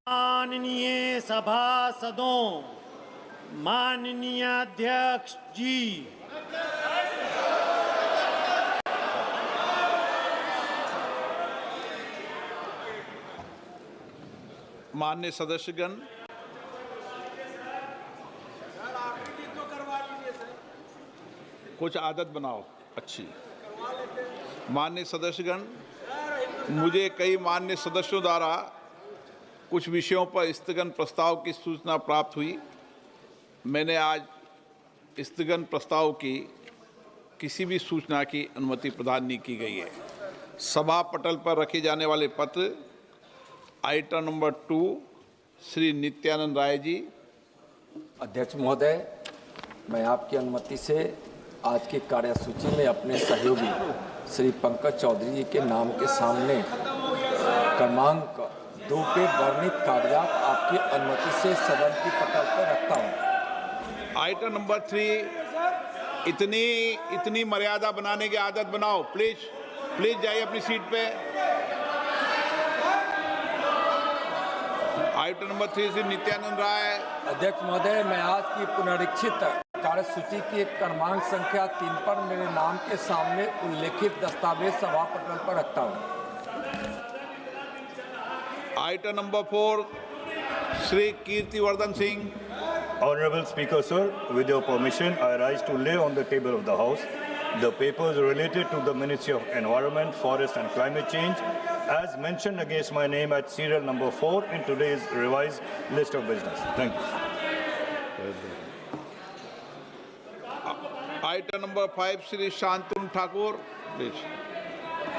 माननीय सभासदों, माननीय अध्यक्ष जी, माननीय सदस्यगण, कुछ आदत बनाओ अच्छी। माननीय सदस्यगण, मुझे कई माननीय सदस्यों द्वारा कुछ विषयों पर स्थगन प्रस्ताव की सूचना प्राप्त हुई। मैंने आज स्थगन प्रस्ताव की किसी भी सूचना की अनुमति प्रदान नहीं की गई है। सभा पटल पर रखे जाने वाले पत्र आइटम नंबर 2 श्री नित्यानंद राय जी। अध्यक्ष महोदय, मैं आपकी अनुमति से आज की कार्यसूची में अपने सहयोगी श्री पंकज चौधरी जी के नाम के सामने क्रमांक 2 पे वर्णित कागजात आपकी अनुमति से सदन की पटल पर रखता हूं। आइटम नंबर 3, इतनी मर्यादा बनाने की आदत बनाओ। प्लीज जाइए अपनी सीट पे। Item number 3 Shri Nityanand Rai. अध्यक्ष महोदय, मैं आज की पुनरीक्षित कार्यसूची की क्रमांक संख्या 3 पर मेरे नाम के सामने उल्लेखित दस्तावेज सभा पटल पर रखता हूं। Item number 4 Shri Kirtivardhan Singh. Honorable Speaker, sir, with your permission, I rise to lay on the table of the House the papers related to the Ministry of Environment, Forest and Climate Change as mentioned against my name at serial number 4 in today's revised list of business. Thank you. Item number 5 Shri Shantanu Thakur. Please.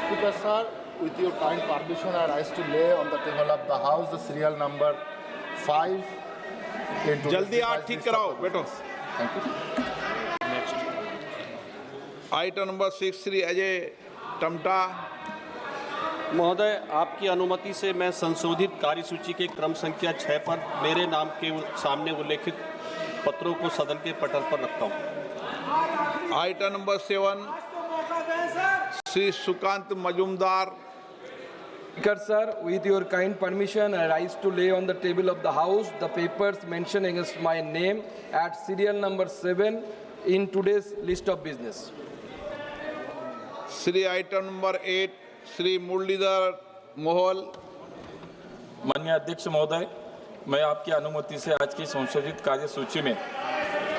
Speaker sir, with your kind permission, I rise to lay on the table of the House the serial number 5. जल्दी आप ठीक कराओ बेटो। Thank you. Item number 6 Shri Ajay Tamta. महोदय, आपकी अनुमति से मैं संशोधित कार्यसूची के क्रम संख्या 6 पर मेरे नाम के सामने उल्लेखित पत्रों को सदन के पटल पर रखता हूं। Item number 7 Shri Sukanta Majumdar. Speaker sir, with your kind permission, I rise to lay on the table of the House the papers mentioned against my name at serial number 7 in today's list of business. Shri item number 8 Shri Muralidhar Mohol. माननीय अध्यक्ष महोदय, मैं आपकी अनुमति से आज की संशोधित कार्यसूची में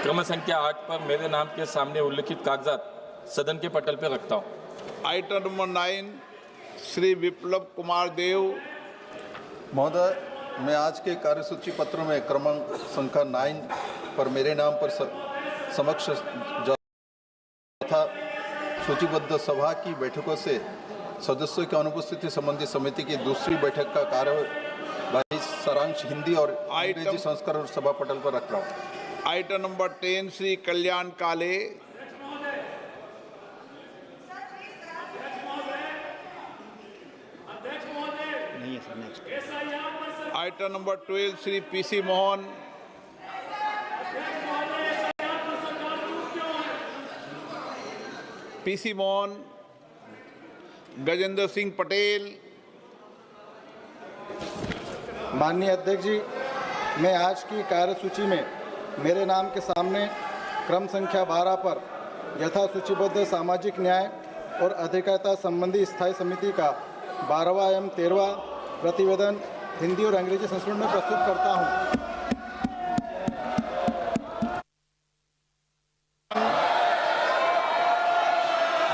क्रम संख्या 8 पर मेरे नाम के सामने उल्लेखित कागजात सदन के पटल पर रखता हूं। आइटम नंबर 9 श्री विप्लव कुमार देव। महोदय, मैं आज के कार्यसूची पत्र में क्रमांक संख्या 9 पर मेरे नाम पर समक्ष तथा सूचीबद्ध सभा की बैठकों से सदस्यों की अनुपस्थिति संबंधी समिति की दूसरी बैठक का कार्यवाही सारांश हिंदी और अंग्रेजी संस्करण सभा पटल पर रख रहा हूँ। आइटम नंबर 10 श्री कल्याण काले। Item number 12 Shri PC Mohan. PC Mohan. Gajendra Singh Patel. माननीय अध्यक्ष जी, मैं आज की कार्यसूची में मेरे नाम के सामने क्रम संख्या 12 पर यथा सूचीबद्ध सामाजिक न्याय और अधिकारिता संबंधी स्थायी समिति का 12वां एवं 13वां प्रतिवेदन हिंदी और अंग्रेजी संस्करण में प्रस्तुत करता हूं।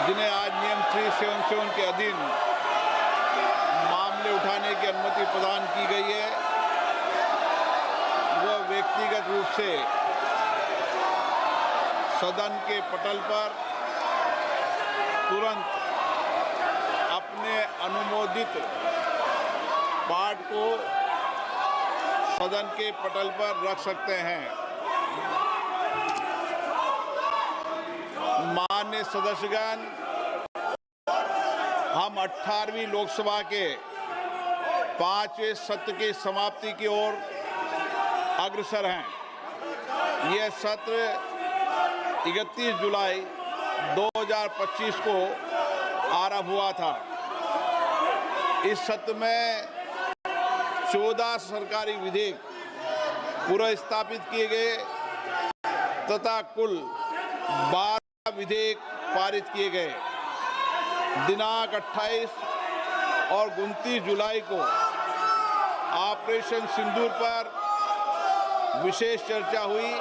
जिन्हें आज नियम 377 के अधीन मामले उठाने की अनुमति प्रदान की गई है, वह व्यक्तिगत रूप से सदन के पटल पर तुरंत अपने अनुमोदित पाठ को सदन के पटल पर रख सकते हैं। माननीय सदस्यगण, हम 18वीं लोकसभा के 5वें सत्र की समाप्ति की ओर अग्रसर हैं। यह सत्र 31 जुलाई 2025 को आरंभ हुआ था। इस सत्र में 14 सरकारी विधेयक पुनर्स्थापित किए गए तथा कुल 12 विधेयक पारित किए गए। दिनांक 28 और 29 जुलाई को ऑपरेशन सिंदूर पर विशेष चर्चा हुई,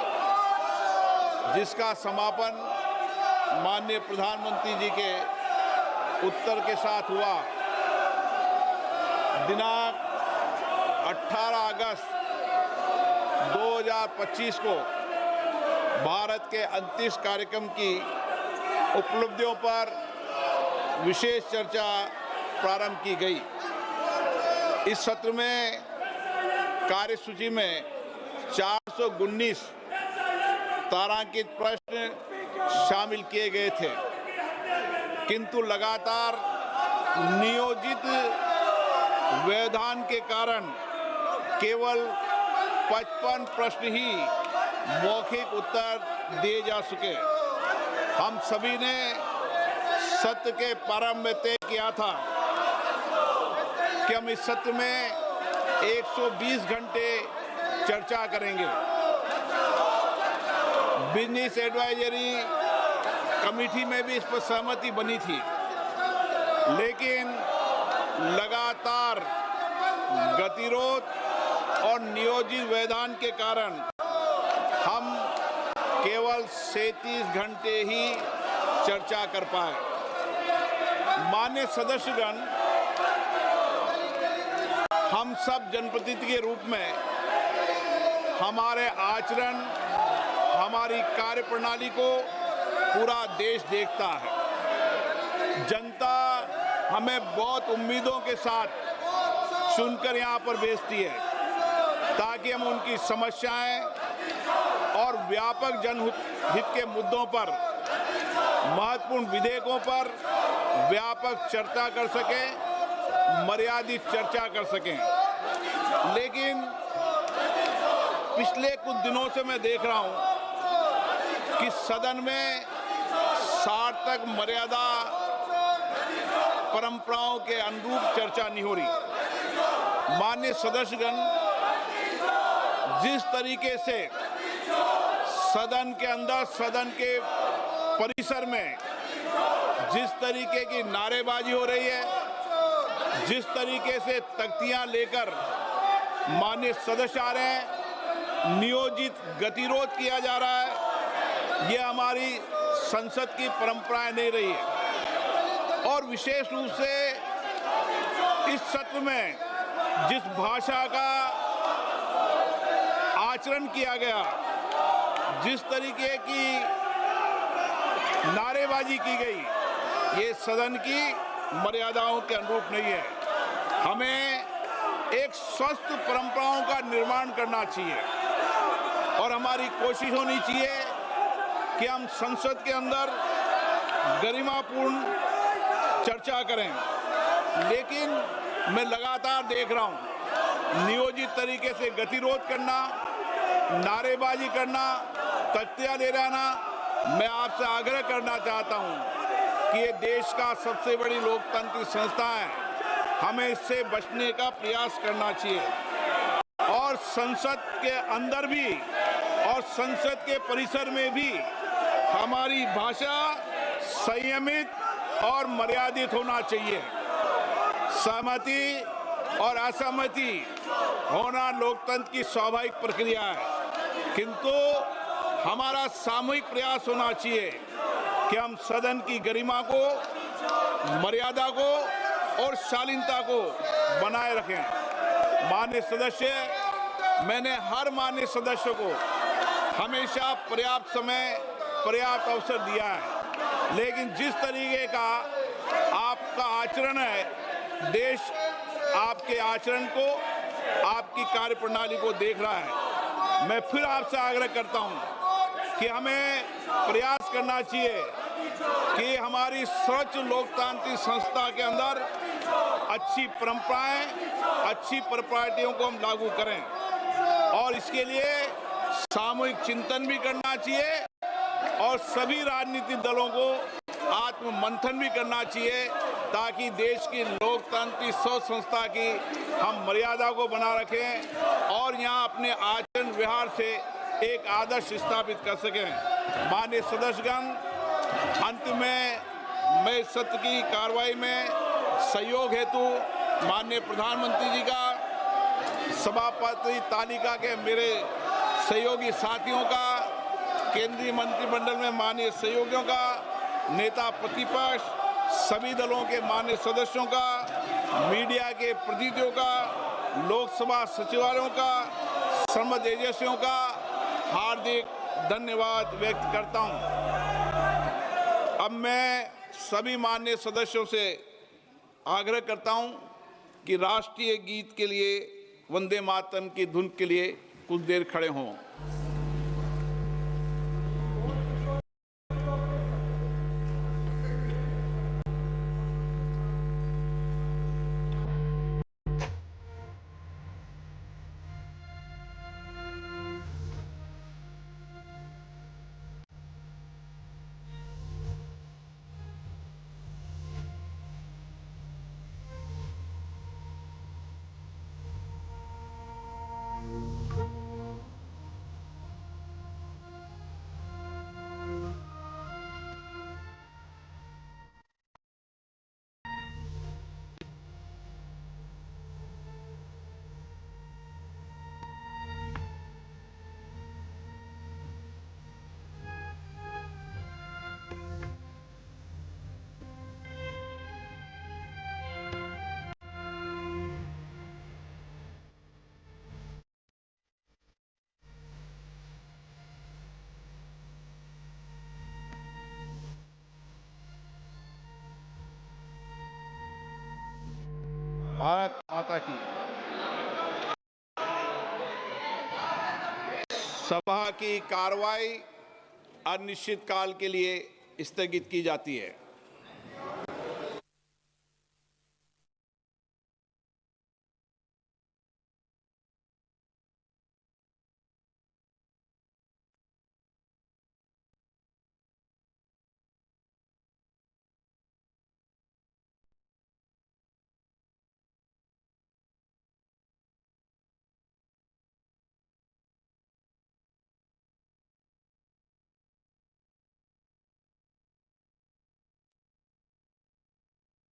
जिसका समापन माननीय प्रधानमंत्री जी के उत्तर के साथ हुआ। दिनांक 18 अगस्त 2025 को भारत के अंतरिक्ष कार्यक्रम की उपलब्धियों पर विशेष चर्चा प्रारंभ की गई। इस सत्र में कार्यसूची में 419 तारांकित प्रश्न शामिल किए गए थे, किंतु लगातार नियोजित व्यवधान के कारण केवल 55 प्रश्न ही मौखिक उत्तर दिए जा सके। हम सभी ने सत्र के प्रारंभ में तय किया था कि हम इस सत्र में 120 घंटे चर्चा करेंगे। बिजनेस एडवाइजरी कमेटी में भी इस पर सहमति बनी थी, लेकिन लगातार गतिरोध और नियोजित व्यवधान के कारण हम केवल 37 घंटे ही चर्चा कर पाए। माननीय सदस्यगण, हम सब जनप्रतिनिधि के रूप में हमारे आचरण, हमारी कार्यप्रणाली को पूरा देश देखता है। जनता हमें बहुत उम्मीदों के साथ चुनकर यहाँ पर भेजती है, ताकि हम उनकी समस्याएं और व्यापक जनहित के मुद्दों पर, महत्वपूर्ण विधेयकों पर व्यापक चर्चा कर सकें, मर्यादित चर्चा कर सकें। लेकिन पिछले कुछ दिनों से मैं देख रहा हूं कि सदन में सार्थक मर्यादा परंपराओं के अनुरूप चर्चा नहीं हो रही। माननीय सदस्यगण, जिस तरीके से सदन के अंदर, सदन के परिसर में जिस तरीके की नारेबाजी हो रही है, जिस तरीके से तख्तियां लेकर माननीय सदस्य आ रहे हैं, नियोजित गतिरोध किया जा रहा है, यह हमारी संसद की परंपराएं नहीं रही है। और विशेष रूप से इस सत्र में जिस भाषा का आचरण किया गया, जिस तरीके की नारेबाजी की गई, ये सदन की मर्यादाओं के अनुरूप नहीं है। हमें एक स्वस्थ परंपराओं का निर्माण करना चाहिए और हमारी कोशिश होनी चाहिए कि हम संसद के अंदर गरिमापूर्ण चर्चा करें। लेकिन मैं लगातार देख रहा हूं नियोजित तरीके से गतिरोध करना, नारेबाजी करना, तख्तियां ले जाना। मैं आपसे आग्रह करना चाहता हूं कि ये देश का सबसे बड़ी लोकतांत्रिक संस्था है, हमें इससे बचने का प्रयास करना चाहिए। और संसद के अंदर भी और संसद के परिसर में भी हमारी भाषा संयमित और मर्यादित होना चाहिए। सहमति और असहमति होना लोकतंत्र की स्वाभाविक प्रक्रिया है, किंतु हमारा सामूहिक प्रयास होना चाहिए कि हम सदन की गरिमा को, मर्यादा को और शालीनता को बनाए रखें। माननीय सदस्य, मैंने हर माननीय सदस्य को हमेशा पर्याप्त समय, पर्याप्त अवसर दिया है, लेकिन जिस तरीके का आपका आचरण है, देश आपके आचरण को, आपकी कार्यप्रणाली को देख रहा है। मैं फिर आपसे आग्रह करता हूं कि हमें प्रयास करना चाहिए कि हमारी स्वच्छ लोकतांत्रिक संस्था के अंदर अच्छी परंपराएं, अच्छी प्रॉपर्टियों को हम लागू करें और इसके लिए सामूहिक चिंतन भी करना चाहिए और सभी राजनीतिक दलों को आत्म मंथन भी करना चाहिए ताकि देश की लोकतांत्रिक सोच संस्था की हम मर्यादा को बना रखें और यहाँ अपने आचरण व्यवहार से एक आदर्श स्थापित कर सकें। माननीय सदस्यगण, अंत में मैं सत्र की कार्रवाई में सहयोग हेतु माननीय प्रधानमंत्री जी का, सभापति तालिका के मेरे सहयोगी साथियों का, केंद्रीय मंत्रिमंडल में माननीय सहयोगियों का, नेता प्रतिपक्ष सभी दलों के माननीय सदस्यों का, मीडिया के प्रतिनिधियों का, लोकसभा सचिवालयों का, संबद्ध एजेंसियों का हार्दिक धन्यवाद व्यक्त करता हूं। अब मैं सभी माननीय सदस्यों से आग्रह करता हूं कि राष्ट्रीय गीत के लिए, वंदे मातरम की धुन के लिए कुछ देर खड़े हों। भारत माता की। सभा की कार्रवाई अनिश्चित काल के लिए स्थगित की जाती है।